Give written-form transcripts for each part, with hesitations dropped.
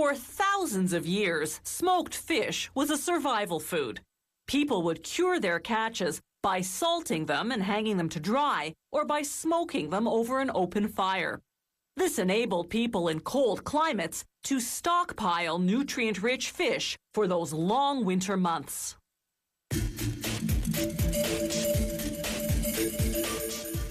For thousands of years, smoked fish was a survival food. People would cure their catches by salting them and hanging them to dry, or by smoking them over an open fire. This enabled people in cold climates to stockpile nutrient-rich fish for those long winter months.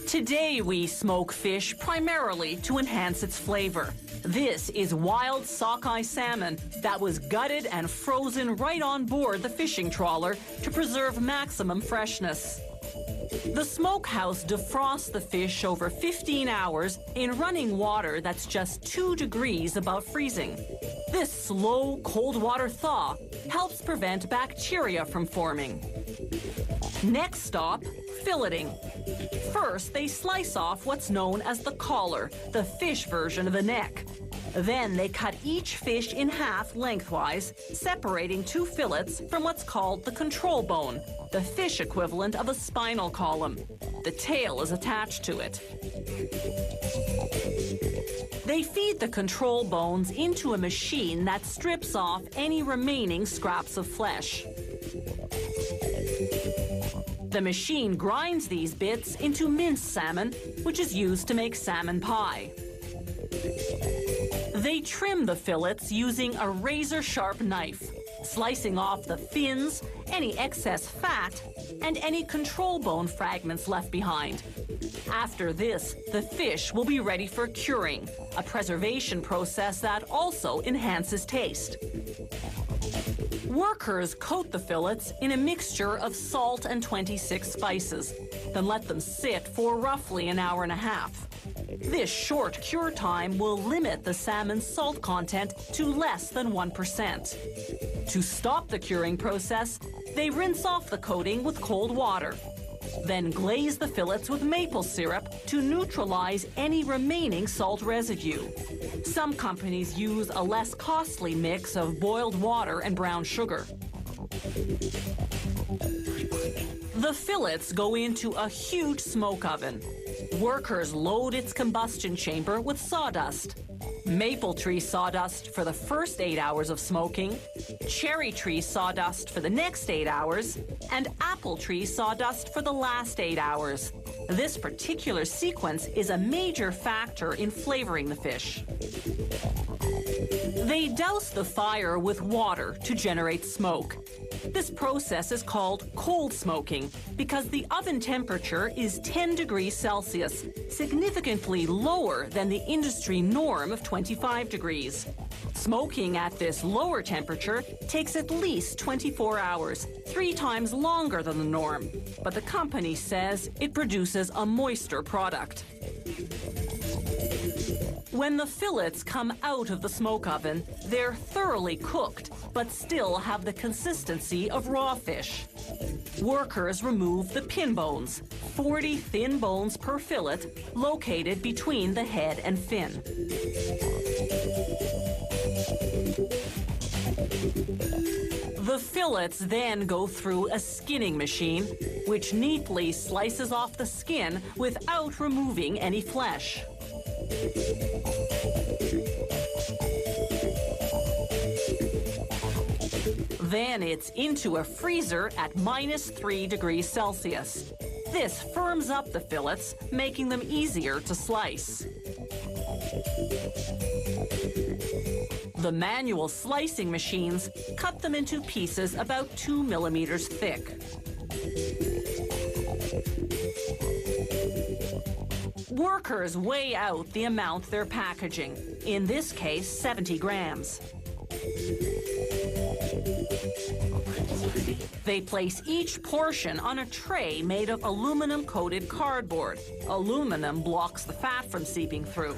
Today we smoke fish primarily to enhance its flavor. This is wild sockeye salmon that was gutted and frozen right on board the fishing trawler to preserve maximum freshness. The smokehouse defrosts the fish over 15 hours in running water that's just 2 degrees above freezing. This slow, cold water thaw helps prevent bacteria from forming. Next stop, filleting. First, they slice off what's known as the collar, the fish version of the neck. Then they cut each fish in half lengthwise, separating 2 fillets from what's called the control bone, the fish equivalent of a spinal column. The tail is attached to it. They feed the control bones into a machine that strips off any remaining scraps of flesh. The machine grinds these bits into minced salmon, which is used to make salmon pie. They trim the fillets using a razor-sharp knife, slicing off the fins, any excess fat, and any control bone fragments left behind. After this, the fish will be ready for curing, a preservation process that also enhances taste. Workers coat the fillets in a mixture of salt and 26 spices, then let them sit for roughly an hour and a half. This short cure time will limit the salmon's salt content to less than 1%. To stop the curing process, they rinse off the coating with cold water, then glaze the fillets with maple syrup to neutralize any remaining salt residue. Some companies use a less costly mix of boiled water and brown sugar. The fillets go into a huge smoke oven. Workers load its combustion chamber with sawdust. Maple tree sawdust for the first 8 hours of smoking, cherry tree sawdust for the next 8 hours, and apple tree sawdust for the last 8 hours. This particular sequence is a major factor in flavoring the fish. They douse the fire with water to generate smoke. This process is called cold smoking because the oven temperature is 10 degrees Celsius, significantly lower than the industry norm of 25 degrees. Smoking at this lower temperature takes at least 24 hours, 3 times longer than the norm. But the company says it produces a moister product. When the fillets come out of the smoke oven, they're thoroughly cooked, but still have the consistency of raw fish. Workers remove the pin bones, 40 thin bones per fillet, located between the head and fin. The fillets then go through a skinning machine, which neatly slices off the skin without removing any flesh. Then it's into a freezer at -3 degrees Celsius. This firms up the fillets, making them easier to slice. The manual slicing machines cut them into pieces about 2 millimeters thick. Workers weigh out the amount they're packaging, in this case 70 grams. They place each portion on a tray made of aluminum-coated cardboard. Aluminum blocks the fat from seeping through.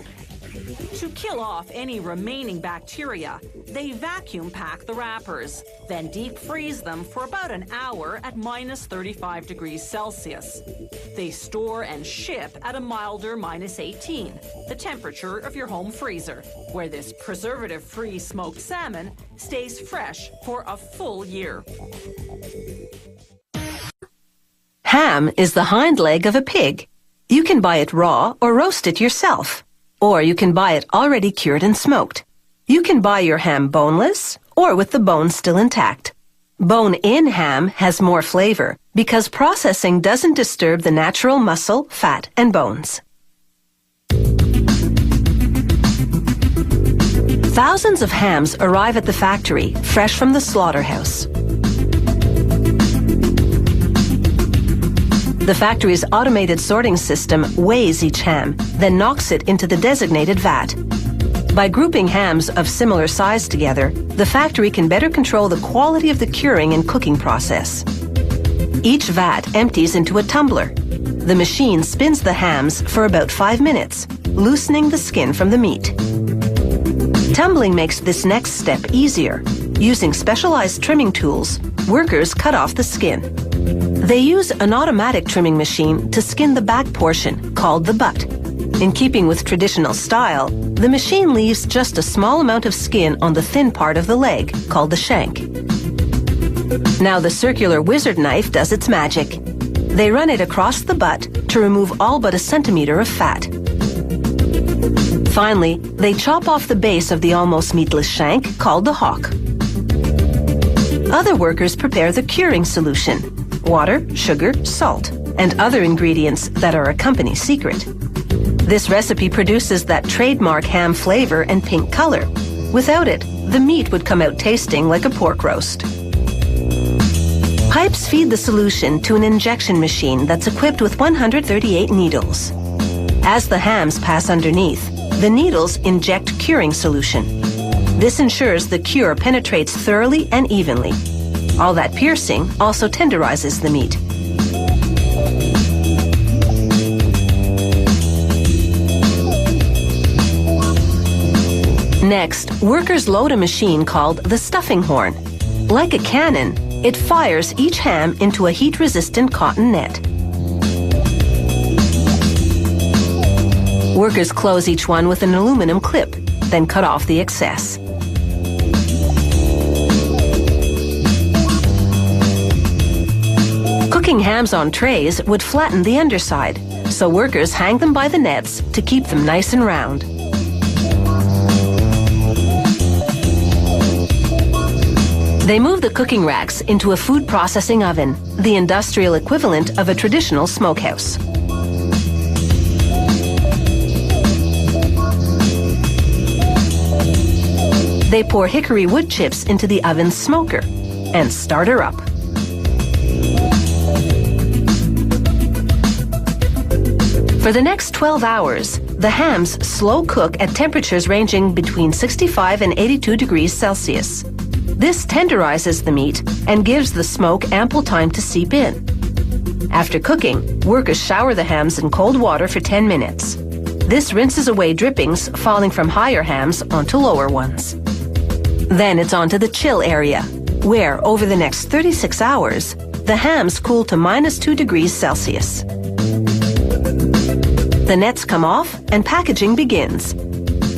To kill off any remaining bacteria, they vacuum pack the wrappers, then deep freeze them for about an hour at -35 degrees Celsius. They store and ship at a milder -18, the temperature of your home freezer, where this preservative-free smoked salmon stays fresh for a full year. Ham is the hind leg of a pig. You can buy it raw or roast it yourself, or you can buy it already cured and smoked. You can buy your ham boneless or with the bone still intact. Bone-in ham has more flavor because processing doesn't disturb the natural muscle, fat, and bones. Thousands of hams arrive at the factory, fresh from the slaughterhouse. The factory's automated sorting system weighs each ham, then knocks it into the designated vat. By grouping hams of similar size together, the factory can better control the quality of the curing and cooking process. Each vat empties into a tumbler. The machine spins the hams for about 5 minutes, loosening the skin from the meat. Tumbling makes this next step easier. Using specialized trimming tools, workers cut off the skin. They use an automatic trimming machine to skin the back portion, called the butt. In keeping with traditional style, the machine leaves just a small amount of skin on the thin part of the leg, called the shank. Now the circular wizard knife does its magic. They run it across the butt to remove all but a centimeter of fat. Finally, they chop off the base of the almost meatless shank, called the hock. Other workers prepare the curing solution: water, sugar, salt, and other ingredients that are a company secret. This recipe produces that trademark ham flavor and pink color. Without it, the meat would come out tasting like a pork roast. Pipes feed the solution to an injection machine that's equipped with 138 needles. As the hams pass underneath, the needles inject curing solution. This ensures the cure penetrates thoroughly and evenly. All that piercing also tenderizes the meat. Next, workers load a machine called the stuffing horn. Like a cannon, it fires each ham into a heat-resistant cotton net. Workers close each one with an aluminum clip, then cut off the excess. Cooking hams on trays would flatten the underside, so workers hang them by the nets to keep them nice and round. They move the cooking racks into a food processing oven, the industrial equivalent of a traditional smokehouse. They pour hickory wood chips into the oven's smoker and start her up. For the next 12 hours, the hams slow cook at temperatures ranging between 65 and 82 degrees Celsius. This tenderizes the meat and gives the smoke ample time to seep in. After cooking, workers shower the hams in cold water for 10 minutes. This rinses away drippings falling from higher hams onto lower ones. Then it's onto the chill area, where over the next 36 hours, the hams cool to -2 degrees Celsius. The nets come off and packaging begins.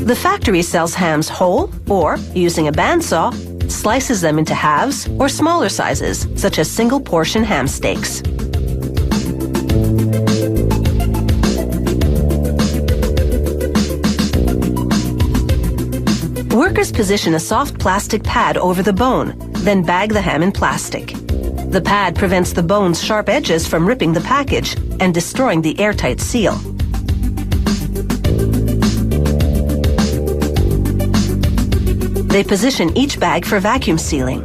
The factory sells hams whole or, using a bandsaw, slices them into halves or smaller sizes, such as single-portion ham steaks. Workers position a soft plastic pad over the bone, then bag the ham in plastic. The pad prevents the bone's sharp edges from ripping the package and destroying the airtight seal. They position each bag for vacuum sealing.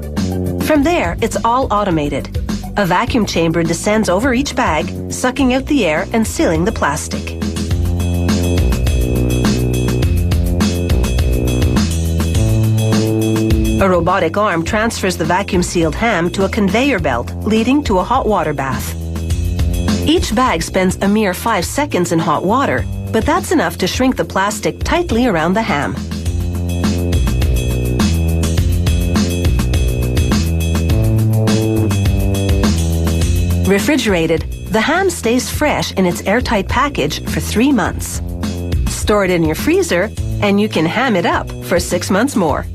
From there, it's all automated. A vacuum chamber descends over each bag, sucking out the air and sealing the plastic. A robotic arm transfers the vacuum-sealed ham to a conveyor belt, leading to a hot water bath. Each bag spends a mere 5 seconds in hot water, but that's enough to shrink the plastic tightly around the ham. Refrigerated, the ham stays fresh in its airtight package for 3 months. Store it in your freezer, and you can ham it up for 6 months more.